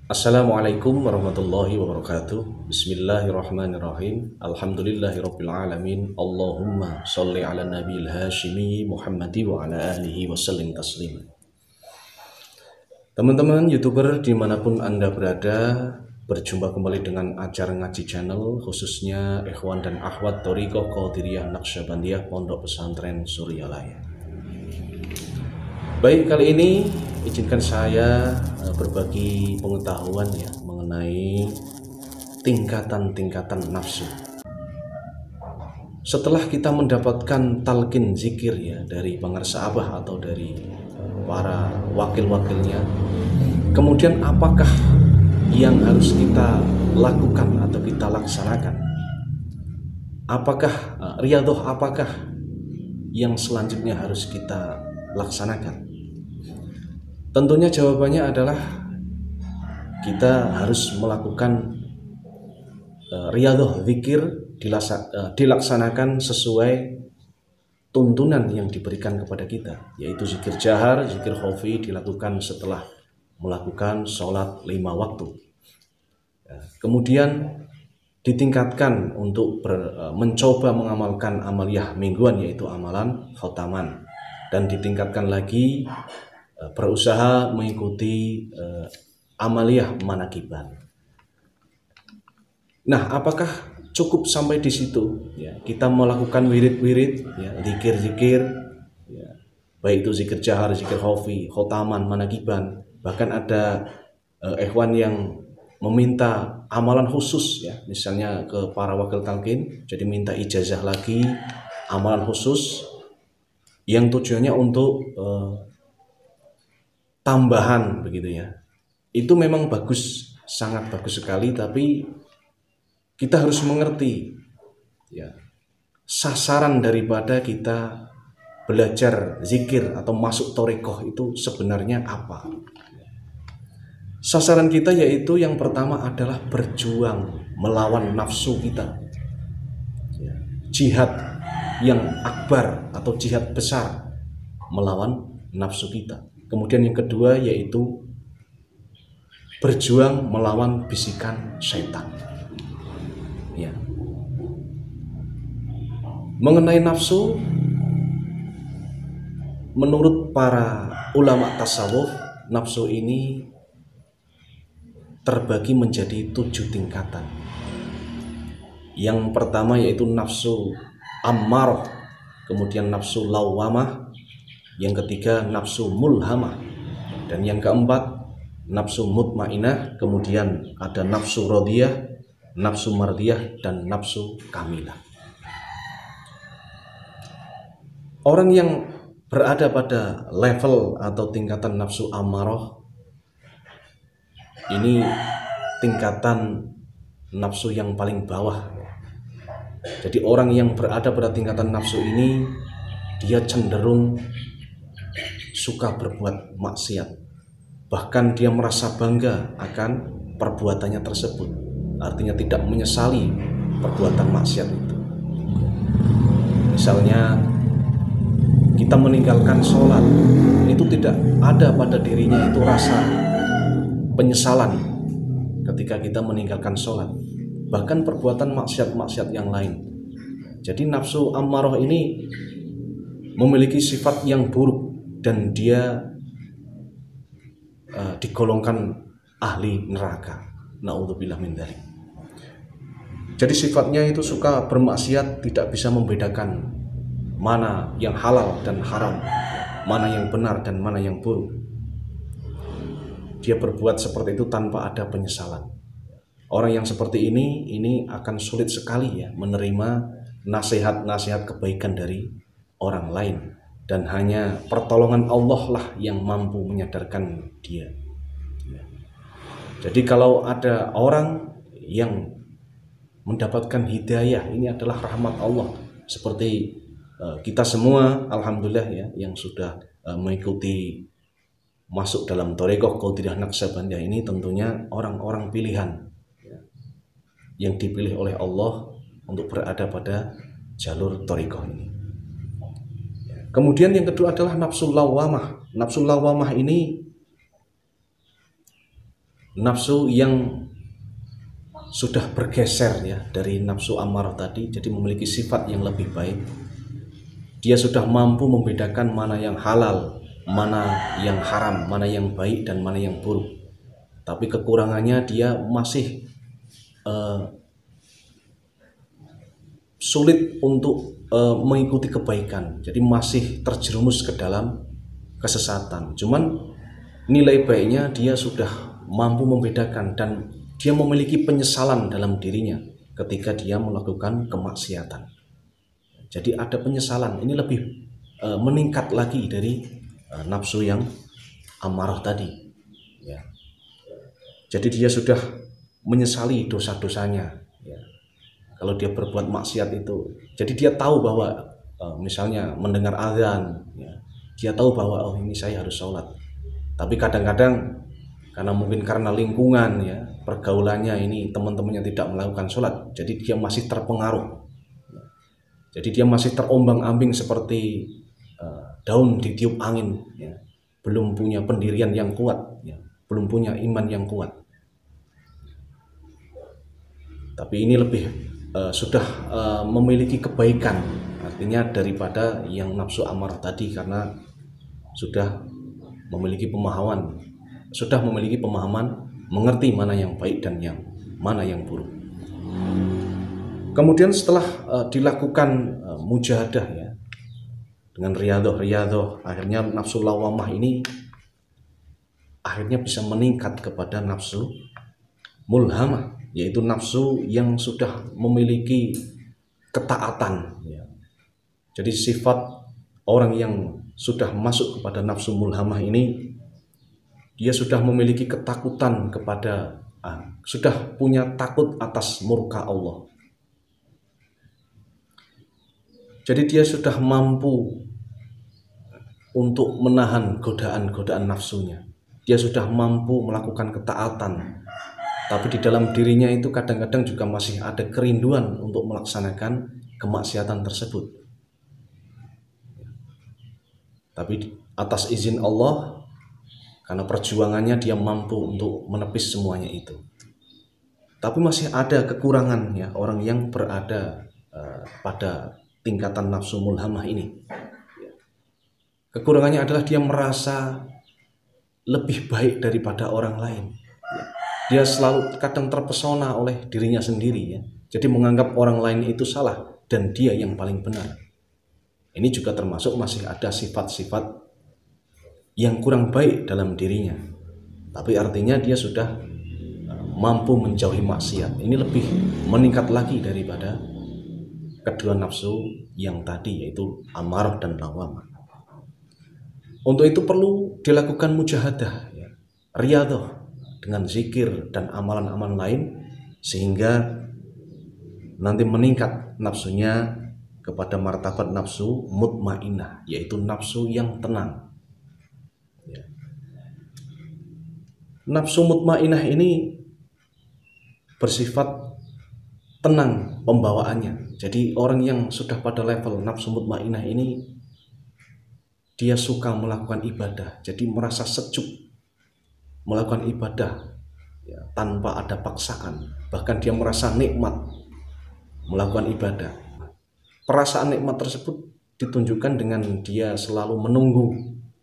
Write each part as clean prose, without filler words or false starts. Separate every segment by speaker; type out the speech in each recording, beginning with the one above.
Speaker 1: Assalamualaikum warahmatullahi wabarakatuh. Bismillahirrahmanirrahim. Alhamdulillahirabbil alamin. Allahumma shalli ala nabiyil hashimi Muhammadi wa ala alihi wa sallim taslima. Teman-teman YouTuber dimanapun Anda berada, berjumpa kembali dengan acara ngaji channel, khususnya ikhwan dan akhwat Thariqah Qadiriyah Naqsyabandiyah Pondok Pesantren Suryalaya. Baik, kali ini izinkan saya berbagi pengetahuan ya mengenai tingkatan-tingkatan nafsu. Setelah kita mendapatkan talqin zikir ya dari pengarsa abah atau dari para wakil-wakilnya, kemudian apakah yang harus kita lakukan atau kita laksanakan? Apakah riyadhah, apakah yang selanjutnya harus kita laksanakan? Tentunya jawabannya adalah kita harus melakukan riyadhah zikir dilaksanakan sesuai tuntunan yang diberikan kepada kita, yaitu zikir jahar, zikir khafi dilakukan setelah melakukan sholat 5 waktu. Kemudian ditingkatkan untuk mencoba mengamalkan amaliyah mingguan, yaitu amalan khotaman, dan ditingkatkan lagi berusaha mengikuti amaliyah manakiban. Nah, apakah cukup sampai di situ? Ya, kita melakukan wirid-wirid, ya, zikir-zikir, ya, baik itu zikir jahar, zikir khafi, khotaman, manakiban. Bahkan ada ikhwan yang meminta amalan khusus, ya, misalnya ke para wakil talqin, jadi minta ijazah lagi, amalan khusus yang tujuannya untuk tambahan begitu ya. Itu memang bagus, sangat bagus sekali, tapi kita harus mengerti ya, sasaran daripada kita belajar zikir atau masuk thariqah itu sebenarnya apa. Sasaran kita yaitu yang pertama adalah berjuang melawan nafsu kita ya, jihad yang akbar atau jihad besar melawan nafsu kita. Kemudian yang kedua yaitu berjuang melawan bisikan syaitan. Ya. Mengenai nafsu, menurut para ulama tasawuf, nafsu ini terbagi menjadi 7 tingkatan. Yang pertama yaitu nafsu ammarah, kemudian nafsu lawwamah, yang ketiga nafsu mulhamah, dan yang keempat nafsu mutmainah, kemudian ada nafsu radiyah, nafsu mardiyah, dan nafsu kamilah. Orang yang berada pada level atau tingkatan nafsu ammarah ini tingkatan nafsu yang paling bawah. Jadi orang yang berada pada tingkatan nafsu ini dia cenderung suka berbuat maksiat, bahkan dia merasa bangga akan perbuatannya tersebut, artinya tidak menyesali perbuatan maksiat itu. Misalnya kita meninggalkan sholat, itu tidak ada pada dirinya itu rasa penyesalan ketika kita meninggalkan sholat, bahkan perbuatan maksiat-maksiat yang lain. Jadi nafsu ammarah ini memiliki sifat yang buruk dan dia digolongkan ahli neraka. Na'udzubillah min dzalik. Jadi sifatnya itu suka bermaksiat, tidak bisa membedakan mana yang halal dan haram, mana yang benar dan mana yang buruk. Dia berbuat seperti itu tanpa ada penyesalan. Orang yang seperti ini akan sulit sekali ya menerima nasihat-nasihat kebaikan dari orang lain, dan hanya pertolongan Allah lah yang mampu menyadarkan dia. Jadi kalau ada orang yang mendapatkan hidayah, ini adalah rahmat Allah. Seperti kita semua, alhamdulillah ya, yang sudah mengikuti masuk dalam thariqah Qadiriyah Naqsyabandiyah ini tentunya orang-orang pilihan ya, yang dipilih oleh Allah untuk berada pada jalur thariqah ini. Kemudian yang kedua adalah nafsu lawwamah. Nafsu lawwamah ini nafsu yang sudah bergeser ya dari nafsu amarah tadi, jadi memiliki sifat yang lebih baik. Dia sudah mampu membedakan mana yang halal, mana yang haram, mana yang baik dan mana yang buruk. Tapi kekurangannya dia masih sulit untuk mengikuti kebaikan. Jadi masih terjerumus ke dalam kesesatan. Cuman nilai baiknya dia sudah mampu membedakan dan dia memiliki penyesalan dalam dirinya ketika dia melakukan kemaksiatan. Jadi ada penyesalan. Ini lebih meningkat lagi dari nafsu yang amarah tadi. Ya. Jadi dia sudah menyesali dosa-dosanya. Ya. Kalau dia berbuat maksiat itu, jadi dia tahu bahwa misalnya mendengar azan, ya, dia tahu bahwa oh ini saya harus sholat. Tapi kadang-kadang karena lingkungan ya pergaulannya ini teman-temannya tidak melakukan sholat, jadi dia masih terpengaruh. Jadi dia masih terombang-ambing seperti daun ditiup angin, ya. Belum punya pendirian yang kuat, ya. Belum punya iman yang kuat. Tapi ini lebih sudah memiliki kebaikan, artinya daripada yang nafsu amarah tadi, karena sudah memiliki pemahaman, mengerti mana yang baik dan yang mana yang buruk. Kemudian setelah dilakukan mujahadah ya dengan riyadhah, akhirnya nafsu lawamah ini akhirnya bisa meningkat kepada nafsu mulhamah, yaitu nafsu yang sudah memiliki ketaatan ya. Jadi sifat orang yang sudah masuk kepada nafsu mulhamah ini, dia sudah memiliki ketakutan kepada sudah punya takut atas murka Allah. Jadi dia sudah mampu untuk menahan godaan-godaan nafsunya. Dia sudah mampu melakukan ketaatan. Tapi di dalam dirinya itu kadang-kadang juga masih ada kerinduan untuk melaksanakan kemaksiatan tersebut. Tapi atas izin Allah, karena perjuangannya dia mampu untuk menepis semuanya itu. Tapi masih ada kekurangan ya orang yang berada pada tingkatan nafsu mulhamah ini. Kekurangannya adalah dia merasa lebih baik daripada orang lain. Dia selalu kadang terpesona oleh dirinya sendiri ya. Jadi menganggap orang lain itu salah dan dia yang paling benar. Ini juga termasuk masih ada sifat-sifat yang kurang baik dalam dirinya. Tapi artinya dia sudah mampu menjauhi maksiat. Ini lebih meningkat lagi daripada kedua nafsu yang tadi, yaitu amarah dan lawamah. Untuk itu perlu dilakukan mujahadah ya, riyadhah dengan zikir dan amalan-amalan lain, sehingga nanti meningkat nafsunya kepada martabat nafsu mutmainnah, yaitu nafsu yang tenang ya. Nafsu mutmainnah ini bersifat tenang pembawaannya. Jadi orang yang sudah pada level nafsu mutmainnah ini, dia suka melakukan ibadah, jadi merasa sejuk melakukan ibadah ya, tanpa ada paksaan. Bahkan dia merasa nikmat melakukan ibadah. Perasaan nikmat tersebut ditunjukkan dengan dia selalu menunggu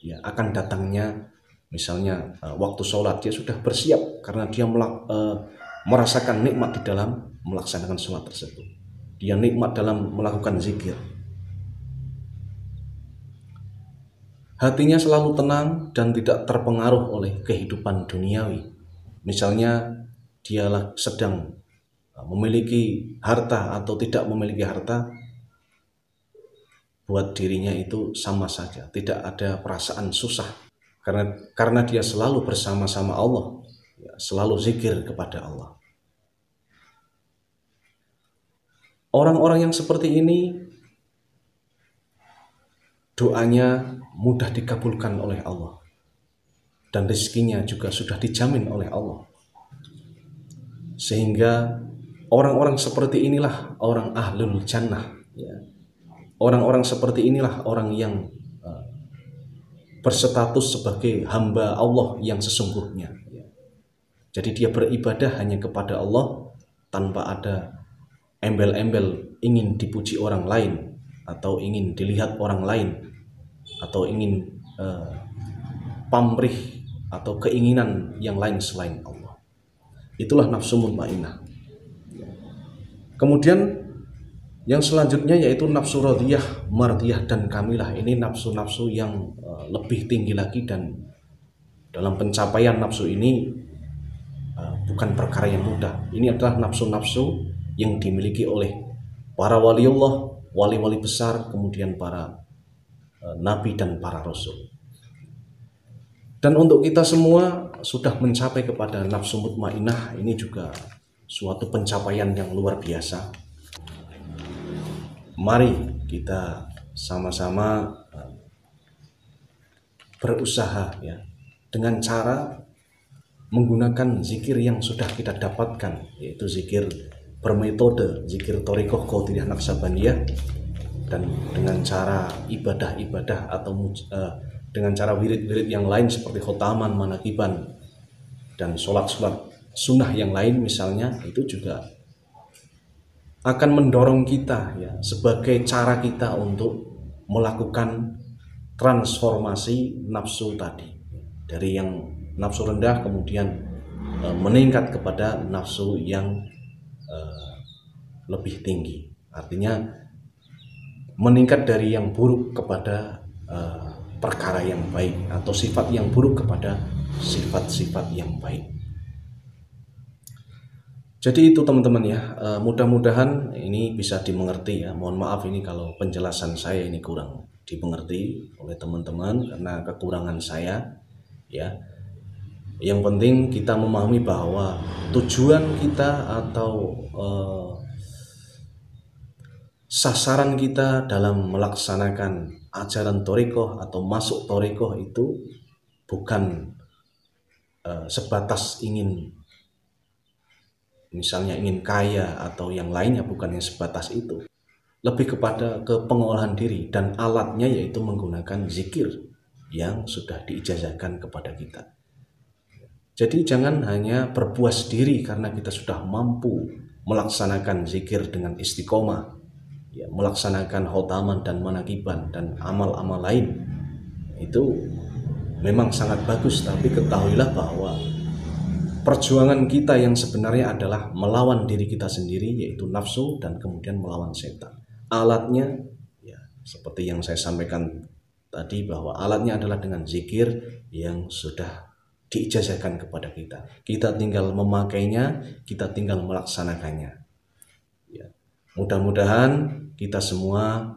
Speaker 1: ya akan datangnya misalnya waktu sholat. Dia sudah bersiap karena dia merasakan nikmat di dalam melaksanakan sholat tersebut. Dia nikmat dalam melakukan zikir. Hatinya selalu tenang dan tidak terpengaruh oleh kehidupan duniawi. Misalnya dia sedang memiliki harta atau tidak memiliki harta, buat dirinya itu sama saja, tidak ada perasaan susah. Karena dia selalu bersama-sama Allah, selalu zikir kepada Allah. Orang-orang yang seperti ini, doanya mudah dikabulkan oleh Allah dan rezekinya juga sudah dijamin oleh Allah. Sehingga orang-orang seperti inilah orang ahlul jannah ya. Orang-orang seperti inilah orang yang berstatus sebagai hamba Allah yang sesungguhnya ya. Jadi dia beribadah hanya kepada Allah tanpa ada embel-embel ingin dipuji orang lain, atau ingin dilihat orang lain, atau ingin pamrih atau keinginan yang lain selain Allah. Itulah nafsu mutmainnah. Kemudian yang selanjutnya yaitu nafsu radiyah, mardiyah, dan kamilah. Ini nafsu-nafsu yang lebih tinggi lagi, dan dalam pencapaian nafsu ini bukan perkara yang mudah. Ini adalah nafsu-nafsu yang dimiliki oleh para waliullah, wali-wali besar, kemudian para nabi dan para rasul. Dan untuk kita semua sudah mencapai kepada nafsu mutmainnah, ini juga suatu pencapaian yang luar biasa. Mari kita sama-sama berusaha ya, dengan cara menggunakan zikir yang sudah kita dapatkan, yaitu zikir bermetode, zikir Thariqah Qadiriyah Naqsabandiyah, dan dengan cara ibadah-ibadah atau dengan cara wirid-wirid yang lain seperti khotaman, manakiban, dan sholat-sholat sunnah yang lain misalnya, itu juga akan mendorong kita ya, sebagai cara kita untuk melakukan transformasi nafsu tadi, dari yang nafsu rendah kemudian meningkat kepada nafsu yang lebih tinggi. Artinya meningkat dari yang buruk kepada perkara yang baik, atau sifat yang buruk kepada sifat-sifat yang baik. Jadi itu teman-teman ya, mudah-mudahan ini bisa dimengerti ya. Mohon maaf ini kalau penjelasan saya ini kurang dimengerti oleh teman-teman karena kekurangan saya ya. Yang penting kita memahami bahwa tujuan kita atau sasaran kita dalam melaksanakan ajaran Thariqah atau masuk Thariqah itu bukan sebatas ingin, misalnya ingin kaya atau yang lainnya, bukan yang sebatas itu. Lebih kepada pengolahan diri, dan alatnya yaitu menggunakan zikir yang sudah diijazahkan kepada kita. Jadi jangan hanya berpuas diri karena kita sudah mampu melaksanakan zikir dengan istiqomah, ya, melaksanakan khotaman dan manakiban dan amal-amal lain. Itu memang sangat bagus, tapi ketahuilah bahwa perjuangan kita yang sebenarnya adalah melawan diri kita sendiri, yaitu nafsu, dan kemudian melawan setan. Alatnya ya, seperti yang saya sampaikan tadi, bahwa alatnya adalah dengan zikir yang sudah diijazahkan kepada kita. Kita tinggal memakainya, kita tinggal melaksanakannya ya. Mudah-mudahan kita semua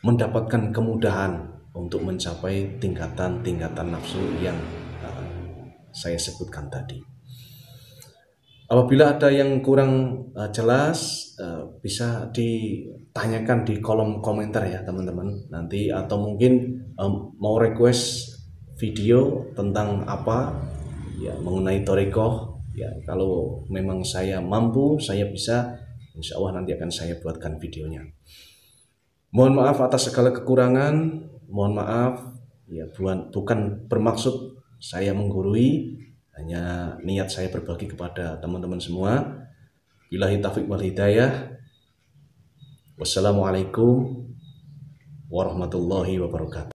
Speaker 1: mendapatkan kemudahan untuk mencapai tingkatan-tingkatan nafsu yang saya sebutkan tadi. Apabila ada yang kurang jelas, bisa ditanyakan di kolom komentar ya teman-teman nanti, atau mungkin mau request video tentang apa ya mengenai Thariqah ya, kalau memang saya mampu, saya bisa, insya Allah nanti akan saya buatkan videonya. Mohon maaf atas segala kekurangan, mohon maaf ya, bukan bermaksud saya menggurui, hanya niat saya berbagi kepada teman-teman semua. Billahi taufiq wal hidayah. Wassalamualaikum warahmatullahi wabarakatuh.